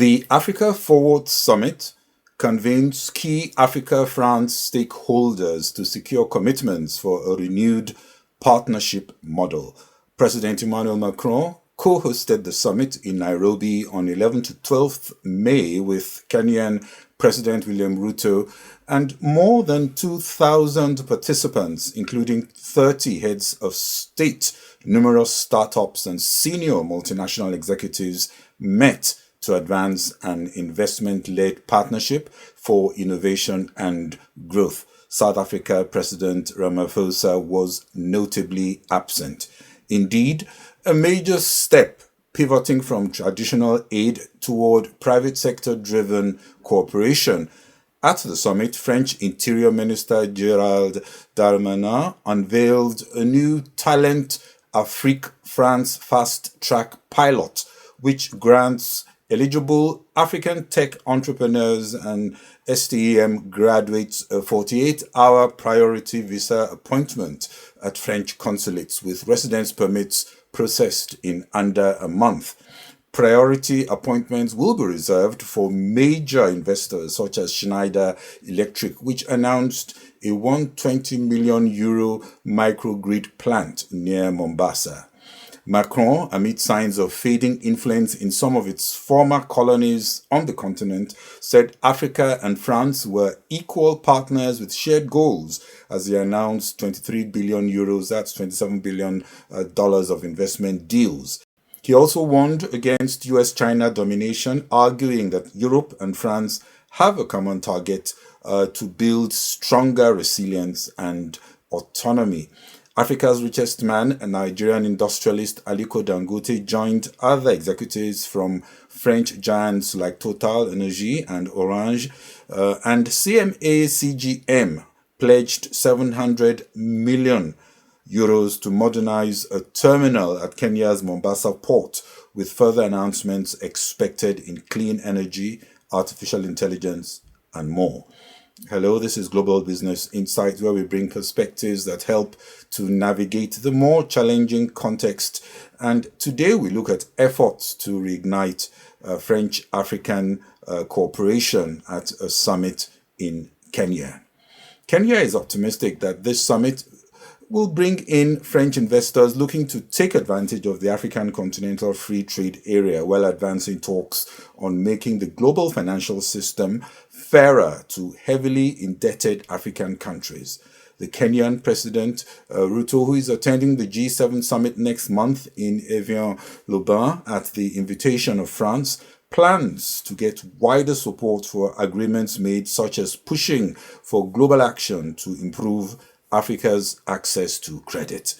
The Africa Forward Summit convenes key Africa-France stakeholders to secure commitments for a renewed partnership model. President Emmanuel Macron co-hosted the summit in Nairobi on 11 to 12th May with Kenyan President William Ruto and more than 2,000 participants, including 30 heads of state. Numerous startups and senior multinational executives met to advance an investment-led partnership for innovation and growth. South Africa President Ramaphosa was notably absent. Indeed, a major step pivoting from traditional aid toward private sector-driven cooperation. At the summit, French Interior Minister Gérald Darmanin unveiled a new Talent Afrique-France fast-track pilot, which grants eligible African tech entrepreneurs and STEM graduates a 48-hour priority visa appointment at French consulates with residence permits processed in under a month. Priority appointments will be reserved for major investors such as Schneider Electric, which announced a €120 million microgrid plant near Mombasa. Macron, amid signs of fading influence in some of its former colonies on the continent, said Africa and France were equal partners with shared goals as he announced €23 billion, that's $27 billion of investment deals. He also warned against US-China domination, arguing that Europe and France have a common target to build stronger resilience and autonomy. Africa's richest man, a Nigerian industrialist Aliko Dangote, joined other executives from French giants like Total Energy and Orange, and CMA-CGM pledged €700 million to modernize a terminal at Kenya's Mombasa port, with further announcements expected in clean energy, artificial intelligence, and more. Hello, this is Global Business Insight, where we bring perspectives that help to navigate the more challenging context. And today we look at efforts to reignite French-African cooperation at a summit in Kenya. Kenya is optimistic that this summit will bring in French investors looking to take advantage of the African Continental Free Trade Area while advancing talks on making the global financial system fairer to heavily indebted African countries. The Kenyan President Ruto, who is attending the G7 summit next month in Evian-le-Bain at the invitation of France, plans to get wider support for agreements made, such as pushing for global action to improve Africa's access to credit.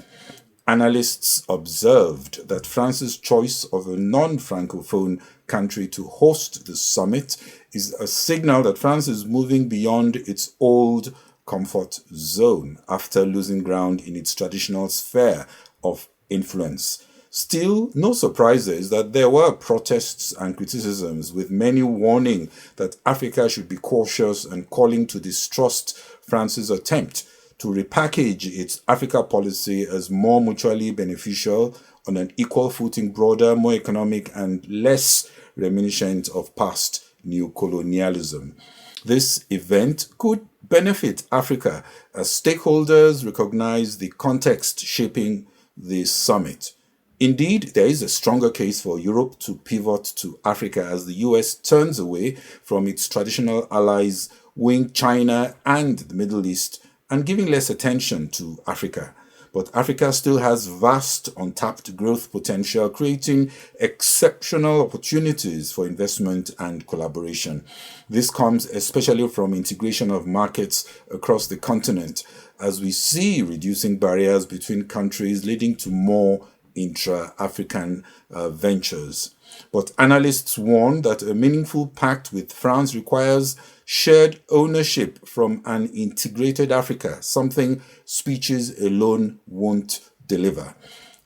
Analysts observed that France's choice of a non-Francophone country to host the summit is a signal that France is moving beyond its old comfort zone after losing ground in its traditional sphere of influence. Still, no surprises that there were protests and criticisms, with many warning that Africa should be cautious and calling to distrust France's attempt to repackage its Africa policy as more mutually beneficial, on an equal footing, broader, more economic, and less reminiscent of past neocolonialism. This event could benefit Africa as stakeholders recognize the context shaping the summit. Indeed, there is a stronger case for Europe to pivot to Africa as the US turns away from its traditional allies, weighing China and the Middle East, and giving less attention to Africa. But Africa still has vast untapped growth potential, creating exceptional opportunities for investment and collaboration. This comes especially from integration of markets across the continent, as we see reducing barriers between countries, leading to more intra-African ventures. But analysts warn that a meaningful pact with France requires shared ownership from an integrated Africa, something speeches alone won't deliver.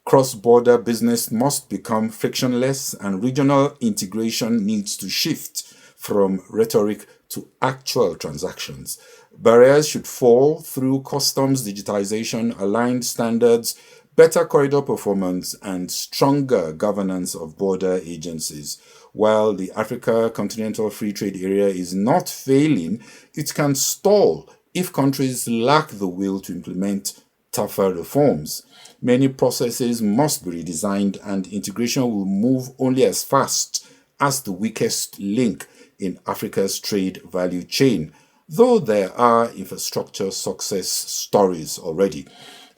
Cross-border business must become frictionless, and regional integration needs to shift from rhetoric to actual transactions. Barriers should fall through customs digitization, aligned standards, better corridor performance, and stronger governance of border agencies. While the Africa Continental Free Trade Area is not failing, it can stall if countries lack the will to implement tougher reforms. Many processes must be redesigned, and integration will move only as fast as the weakest link in Africa's trade value chain, though there are infrastructure success stories already.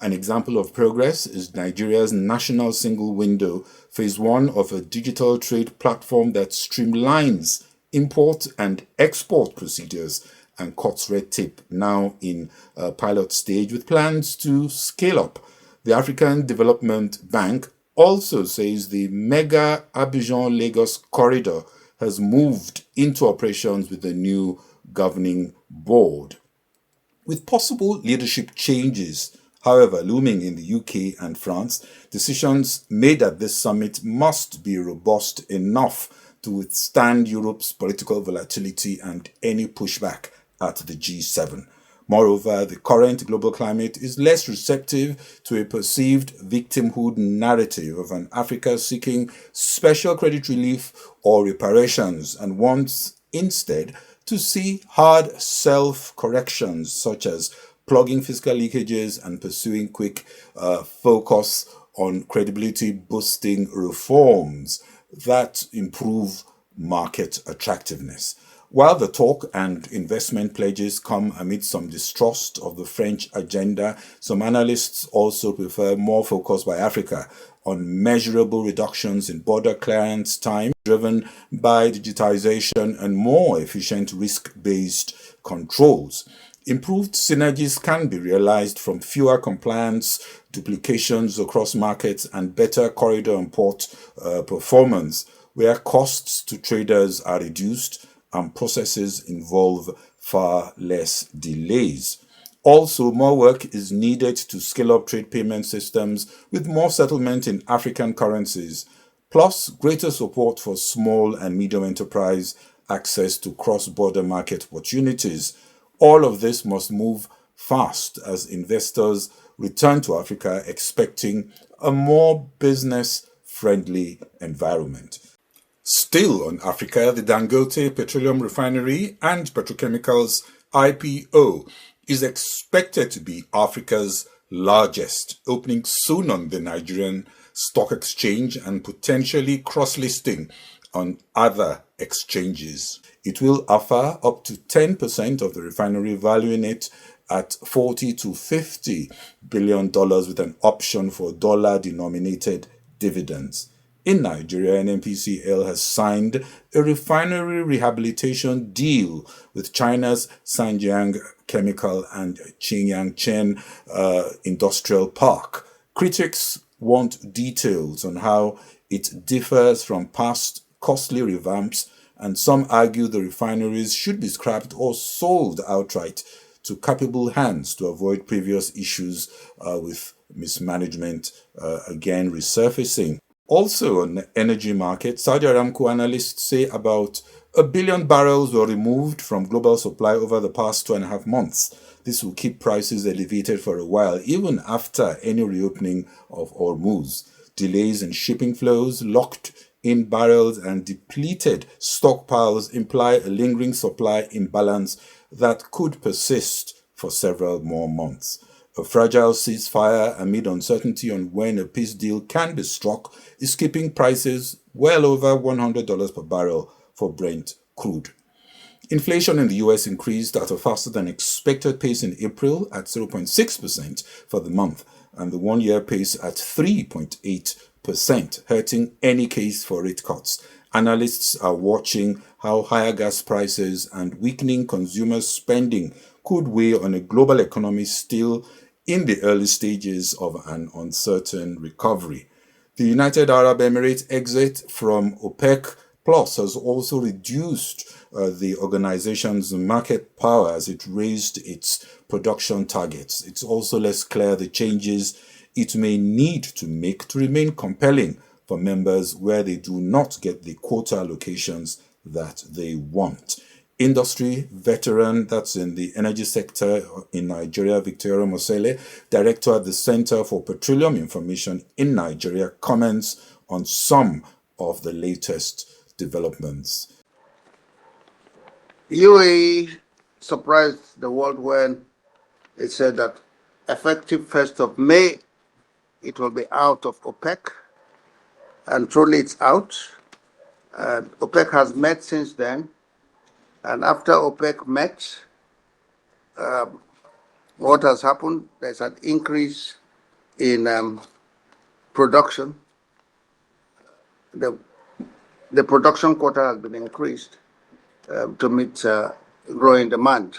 An example of progress is Nigeria's National Single Window, phase one of a digital trade platform that streamlines import and export procedures and cuts red tape, now in a pilot stage with plans to scale up. The African Development Bank also says the mega Abidjan-Lagos corridor has moved into operations with the new governing board. With possible leadership changes, however, looming in the UK and France, decisions made at this summit must be robust enough to withstand Europe's political volatility and any pushback at the G7. Moreover, the current global climate is less receptive to a perceived victimhood narrative of an Africa seeking special credit relief or reparations, and wants instead to see hard self-corrections such as plugging fiscal leakages and pursuing quick focus on credibility-boosting reforms that improve market attractiveness. While the talk and investment pledges come amid some distrust of the French agenda, some analysts also prefer more focus by Africa on measurable reductions in border clearance time driven by digitization and more efficient risk-based controls. Improved synergies can be realized from fewer compliance duplications across markets and better corridor and port performance, where costs to traders are reduced and processes involve far less delays. Also, more work is needed to scale up trade payment systems with more settlement in African currencies, plus greater support for small and medium enterprise access to cross-border market opportunities. All of this must move fast as investors return to Africa expecting a more business-friendly environment. Still on Africa, the Dangote Petroleum Refinery and Petrochemicals IPO is expected to be Africa's largest, opening soon on the Nigerian Stock Exchange and potentially cross-listing on other exchanges. It will offer up to 10% of the refinery, valuing it at $40 to $50 billion with an option for dollar-denominated dividends. In Nigeria, NNPCL has signed a refinery rehabilitation deal with China's Zhanjiang Chemical and Qingyangchen Industrial Park. Critics want details on how it differs from past costly revamps, and some argue the refineries should be scrapped or sold outright to capable hands to avoid previous issues with mismanagement again resurfacing. Also on the energy market, Saudi Aramco analysts say about 1 billion barrels were removed from global supply over the past 2.5 months. This will keep prices elevated for a while, even after any reopening of Hormuz. Delays in shipping flows, locked in barrels, and depleted stockpiles imply a lingering supply imbalance that could persist for several more months. A fragile ceasefire amid uncertainty on when a peace deal can be struck is keeping prices well over $100 per barrel for Brent crude. Inflation in the US increased at a faster than expected pace in April at 0.6% for the month, and the one-year pace at 3.8%, hurting any case for rate cuts. Analysts are watching how higher gas prices and weakening consumer spending could weigh on a global economy still in the early stages of an uncertain recovery. The United Arab Emirates exit from OPEC Plus has also reduced the organization's market power as it raised its production targets. It's also less clear the changes it may need to make to remain compelling for members where they do not get the quota allocations that they want. industry veteran that's in the energy sector in Nigeria, Victor Eromosele, director at the Center for Petroleum Information in Nigeria, comments on some of the latest developments. UAE surprised the world when it said that effective 1st of May, it will be out of OPEC, and truly it's out. OPEC has met since then, and after OPEC met, what has happened? There's an increase in production. The production quota has been increased to meet growing demand.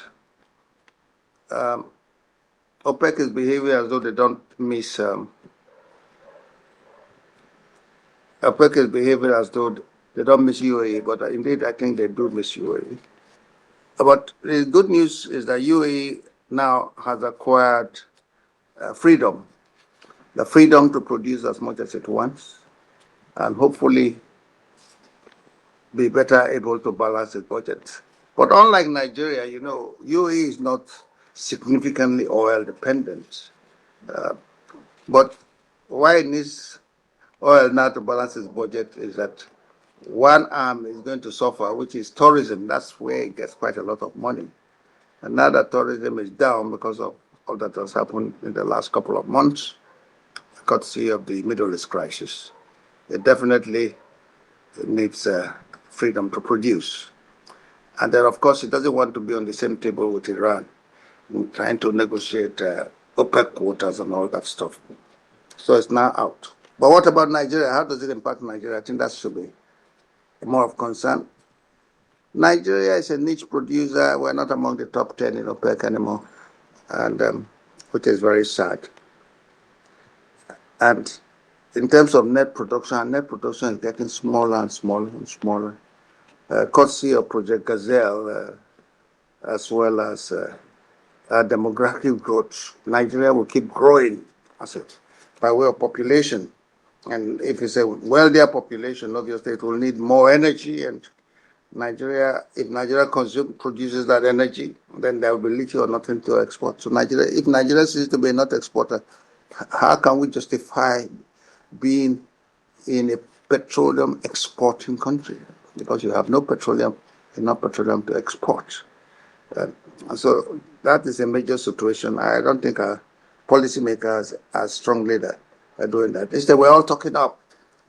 OPEC is behaving as though they don't miss. OPEC is behaving as though they don't miss UAE, but indeed I think they do miss UAE. But the good news is that UAE now has acquired freedom, the freedom to produce as much as it wants, and hopefully be better able to balance its budget. But unlike Nigeria, UAE is not significantly oil dependent. But why it needs oil now to balance its budget is that one arm is going to suffer, which is tourism. That's where it gets quite a lot of money. And now that tourism is down because of all that has happened in the last couple of months, courtesy of the Middle East crisis, it definitely needs freedom to produce. And then, of course, it doesn't want to be on the same table with Iran, trying to negotiate OPEC quotas and all that stuff. So it's now out. But what about Nigeria? How does it impact Nigeria? I think that should be more of concern. Nigeria is a niche producer. We're not among the top 10 in OPEC anymore, and which is very sad. And in terms of net production is getting smaller and smaller and smaller. Courtesy of Project Gazelle, as well as demographic growth, Nigeria will keep growing by way of population. And if it's a wealthier population, obviously it will need more energy. And if Nigeria produces that energy, then there will be little or nothing to export. So if Nigeria seems to be not exporter, how can we justify being in a petroleum exporting country? Because you have enough petroleum to export. So that is a major situation. I don't think our policymakers are strongly doing that. Instead, we're all talking up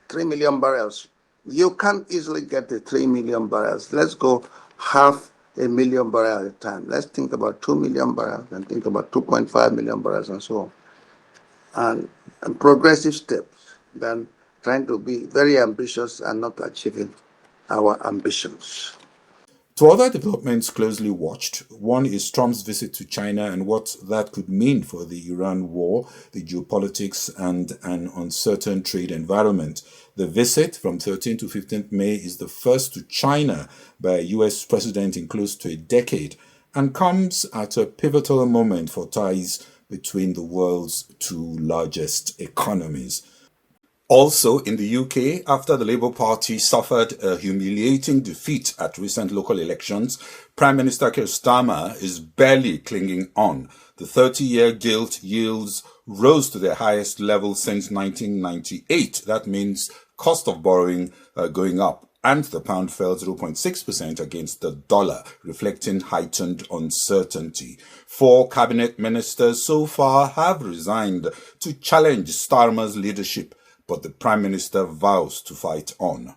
3 million barrels. You can't easily get the 3 million barrels. Let's go 500,000 barrels at a time. Let's think about 2 million barrels and think about 2.5 million barrels and so on. And progressive steps than trying to be very ambitious and not achieving our ambitions. Two other developments closely watched. One is Trump's visit to China and what that could mean for the Iran war, the geopolitics, and an uncertain trade environment. The visit from 13 to 15th May is the first to China by a U.S. president in close to a decade and comes at a pivotal moment for ties between the world's two largest economies. Also, in the UK, after the Labour Party suffered a humiliating defeat at recent local elections, Prime Minister Keir Starmer is barely clinging on. The 30-year gilt yields rose to their highest level since 1998. That means cost of borrowing going up, and the pound fell 0.6% against the dollar, reflecting heightened uncertainty. 4 cabinet ministers so far have resigned to challenge Starmer's leadership, but the Prime Minister vows to fight on.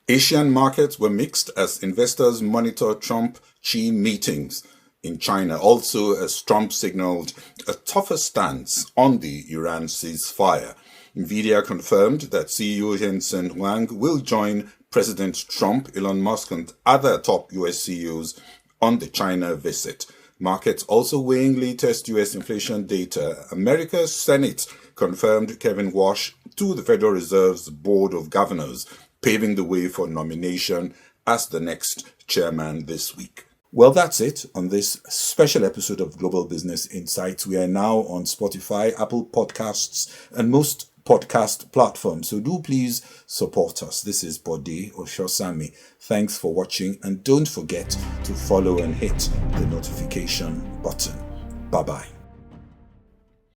Asian markets were mixed as investors monitor Trump-Xi meetings in China, also as Trump signaled a tougher stance on the Iran ceasefire. Nvidia confirmed that CEO Jensen Huang will join President Trump, Elon Musk, and other top US CEOs on the China visit. Markets also weighing latest US inflation data. America's Senate confirmed Kevin Walsh to the Federal Reserve's Board of Governors, paving the way for nomination as the next chairman this week. Well, that's it on this special episode of Global Business Insights. We are now on Spotify, Apple Podcasts, and most podcast platforms. So do please support us. This is Bode Oshosami. Thanks for watching, and don't forget to follow and hit the notification button. Bye-bye.